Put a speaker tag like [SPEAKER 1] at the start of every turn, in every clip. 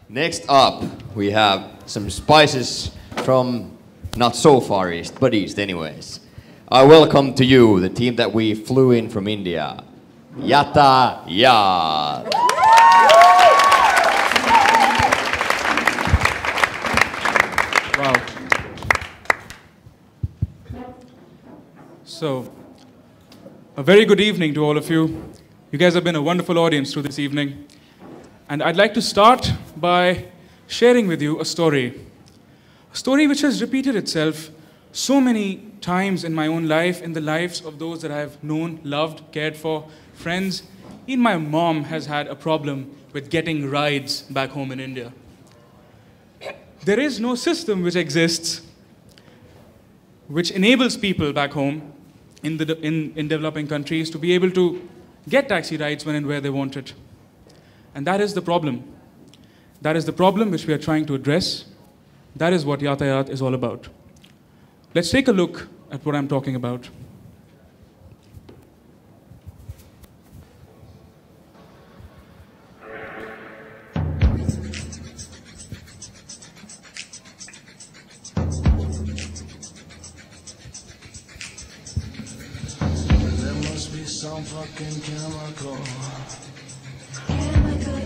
[SPEAKER 1] Next up, we have some spices from not so far east, but east anyways. I welcome to you the team that we flew in from India, Yatayat.
[SPEAKER 2] Wow. So, a very good evening to all of you. You guys have been a wonderful audience through this evening. And I'd like to start by sharing with you a story. A story which has repeated itself so many times in my own life, in the lives of those that I've known, loved, cared for, friends. Even my mom has had a problem with getting rides back home in India. There is no system which exists which enables people back home in developing countries to be able to get taxi rides when and where they want it. And that is the problem. That is the problem which we are trying to address. That is what Yatayat is all about. Let's take a look at what I'm talking about.
[SPEAKER 3] Some fucking chemical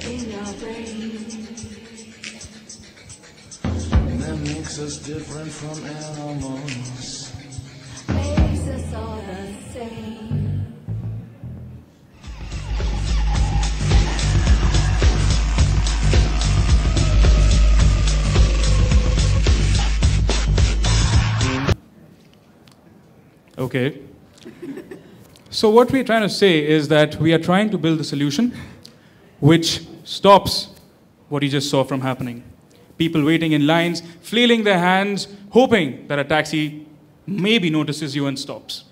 [SPEAKER 3] in your brain that makes us different from animals, makes us all the same.
[SPEAKER 2] Okay. So what we're trying to say is that we are trying to build a solution which stops what you just saw from happening. People waiting in lines, flailing their hands, hoping that a taxi maybe notices you and stops.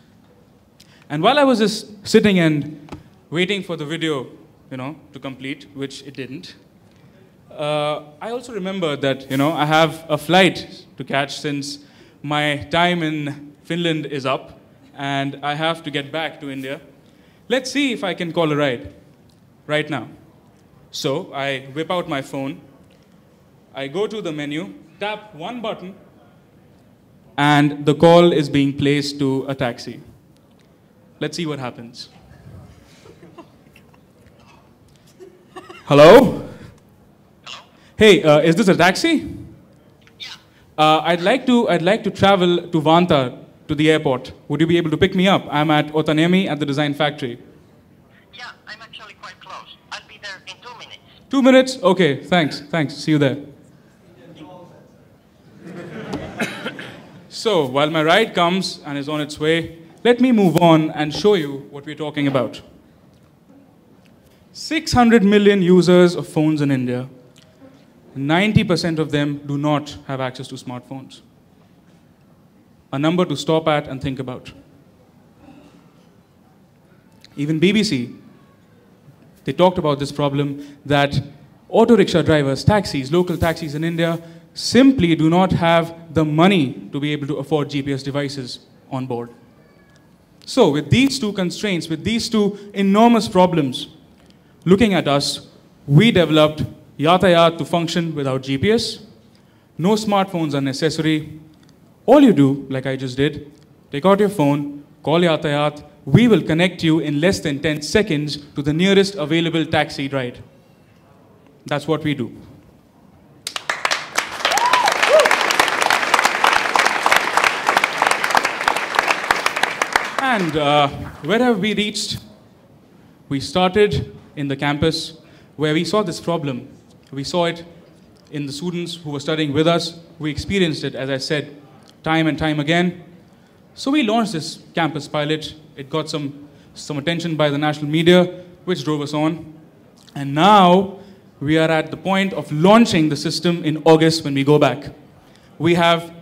[SPEAKER 2] And while I was just sitting and waiting for the video, to complete, which it didn't, I also remembered that, I have a flight to catch since my time in Finland is up. And I have to get back to India. Let's see if I can call a ride right now. So I whip out my phone, I go to the menu, tap one button, and the call is being placed to a taxi. Let's see what happens. Hello?
[SPEAKER 4] Hello?
[SPEAKER 2] Hey, is this a taxi?
[SPEAKER 4] Yeah.
[SPEAKER 2] I'd like to travel to Vanta, to the airport. Would you be able to pick me up? I'm at Otanemi at the design factory.
[SPEAKER 4] Yeah, I'm actually quite close. I'll be there in 2 minutes.
[SPEAKER 2] 2 minutes? Okay, thanks. See you there. So, while my ride comes and is on its way, let me move on and show you what we're talking about. 600 million users of phones in India. 90% of them do not have access to smartphones. A number to stop at and think about. Even BBC, they talked about this problem that auto rickshaw drivers, taxis, local taxis in India simply do not have the money to be able to afford GPS devices on board. So with these two constraints, with these two enormous problems looking at us, we developed Yatayat to function without GPS. No smartphones are necessary. All you do, like I just did, take out your phone, call Yatayat, we will connect you in less than 10 seconds to the nearest available taxi ride. That's what we do. And where have we reached? We started in the campus where we saw this problem. We saw it in the students who were studying with us. We experienced it, as I said, time and time again. So we launched this campus pilot. It got some attention by the national media, which drove us on. And now we are at the point of launching the system in August when we go back. We have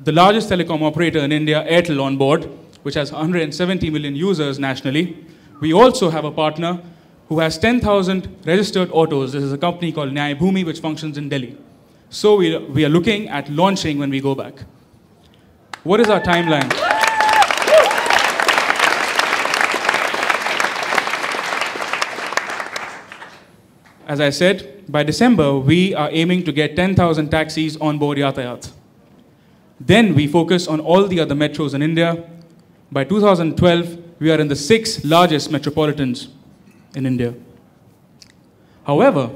[SPEAKER 2] the largest telecom operator in India, Airtel, on board, which has 170 million users nationally. We also have a partner who has 10,000 registered autos. This is a company called Nyaya Bhumi, which functions in Delhi. So we are looking at launching when we go back. What is our timeline? as I said, by December, we are aiming to get 10,000 taxis on board Yatayat. Then we focus on all the other metros in India. By 2012, we are in the 6 largest metropolitans in India. However,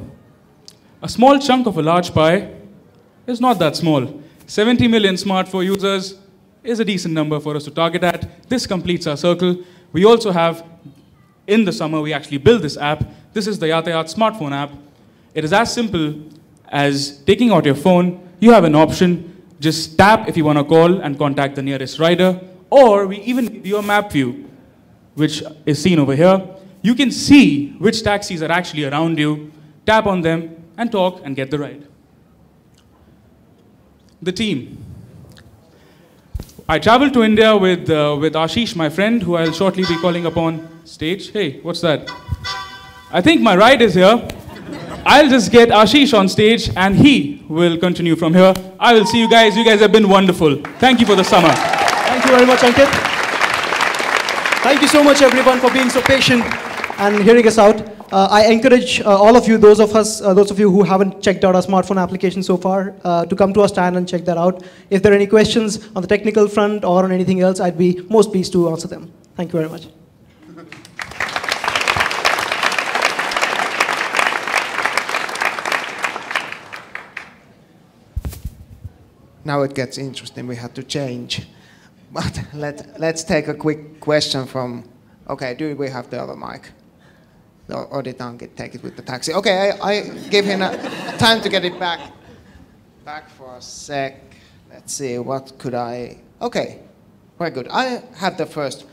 [SPEAKER 2] a small chunk of a large pie is not that small. 70 million smartphone users is a decent number for us to target at. This completes our circle. We also have, in the summer, we actually built this app. This is the Yatayat smartphone app. It is as simple as taking out your phone. You have an option. Just tap if you want to call and contact the nearest rider. Or we even give you a map view, which is seen over here. You can see which taxis are actually around you, tap on them, and talk and get the ride. The team. I traveled to India with Ashish, my friend, who I'll shortly be calling upon stage. Hey, what's that? I think my ride is here. I'll just get Ashish on stage, and he will continue from here. I will see you guys. You guys have been wonderful. Thank you for the summer.
[SPEAKER 5] Thank you very much, Ankit. Thank you so much, everyone, for being so patient and hearing us out. I encourage all of you, those of you who haven't checked out our smartphone application so far, to come to our stand and check that out. If there are any questions on the technical front or on anything else, I'd be most pleased to answer them. Thank you very much.
[SPEAKER 6] Now it gets interesting. We have to change. But let's take a quick question from, okay, do we have the other mic? Or did Ankit take it with the taxi? Okay, I give him time to get it back for a sec. Let's see, what could I... Okay, very good. I have the first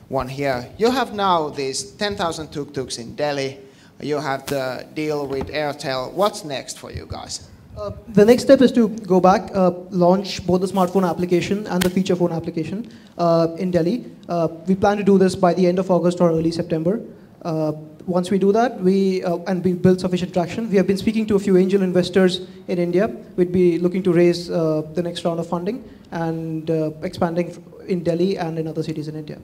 [SPEAKER 6] one here. You have now these 10,000 tuk-tuks in Delhi. You have the deal with Airtel. What's next for you guys?
[SPEAKER 5] The next step is to go back, launch both the smartphone application and the feature phone application in Delhi. We plan to do this by the end of August or early September. Once we do that, and we build sufficient traction, we have been speaking to a few angel investors in India. We'd be looking to raise the next round of funding and expanding in Delhi and in other cities in India.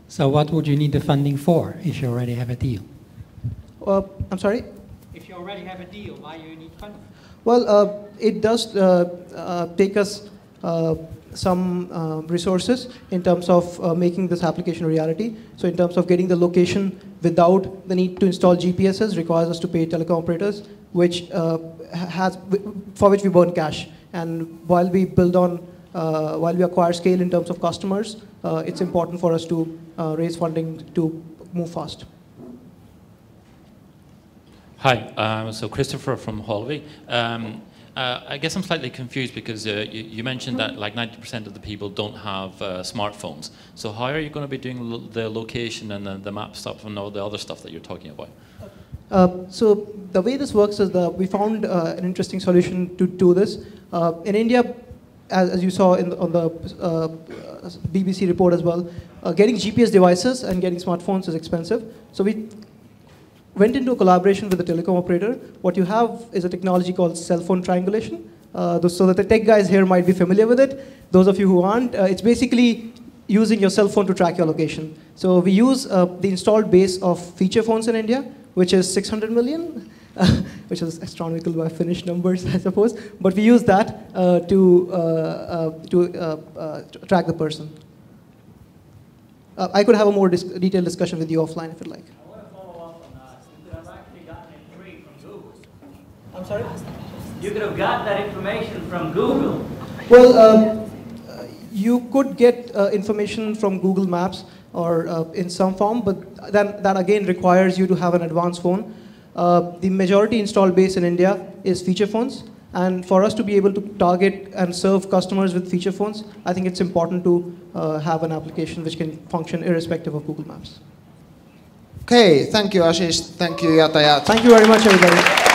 [SPEAKER 7] So what would you need the funding for if you already have a deal?
[SPEAKER 5] I'm sorry?
[SPEAKER 7] If you already have a deal, why do you need funding?
[SPEAKER 5] Well, it does take us some resources in terms of making this application a reality. So in terms of getting the location without the need to install GPSs requires us to pay telecom operators, for which we burn cash. And while we while we acquire scale in terms of customers, it's important for us to raise funding to move fast.
[SPEAKER 8] Hi, so Christopher from Holway. I guess I'm slightly confused because you mentioned that like 90% of the people don't have smartphones. So how are you going to be doing the location and the map stuff and all the other stuff that you're talking about?
[SPEAKER 5] So the way this works is that we found an interesting solution to do this. In India, as you saw on the BBC report as well, getting GPS devices and getting smartphones is expensive. So we went into a collaboration with a telecom operator. What you have is a technology called cell phone triangulation. So that the tech guys here might be familiar with it. Those of you who aren't, it's basically using your cell phone to track your location. So we use the installed base of feature phones in India, which is 600 million, which is astronomical by Finnish numbers, I suppose. But we use that to track the person. I could have a more detailed discussion with you offline if you'd like. I'm sorry?
[SPEAKER 9] You could have got that information from Google.
[SPEAKER 5] Well, you could get information from Google Maps or in some form, but then that again requires you to have an advanced phone. The majority installed base in India is feature phones, and for us to be able to target and serve customers with feature phones, I think it's important to have an application which can function irrespective of Google Maps.
[SPEAKER 6] Okay, thank you Ashish, thank you Yatayat.
[SPEAKER 5] Thank you very much everybody.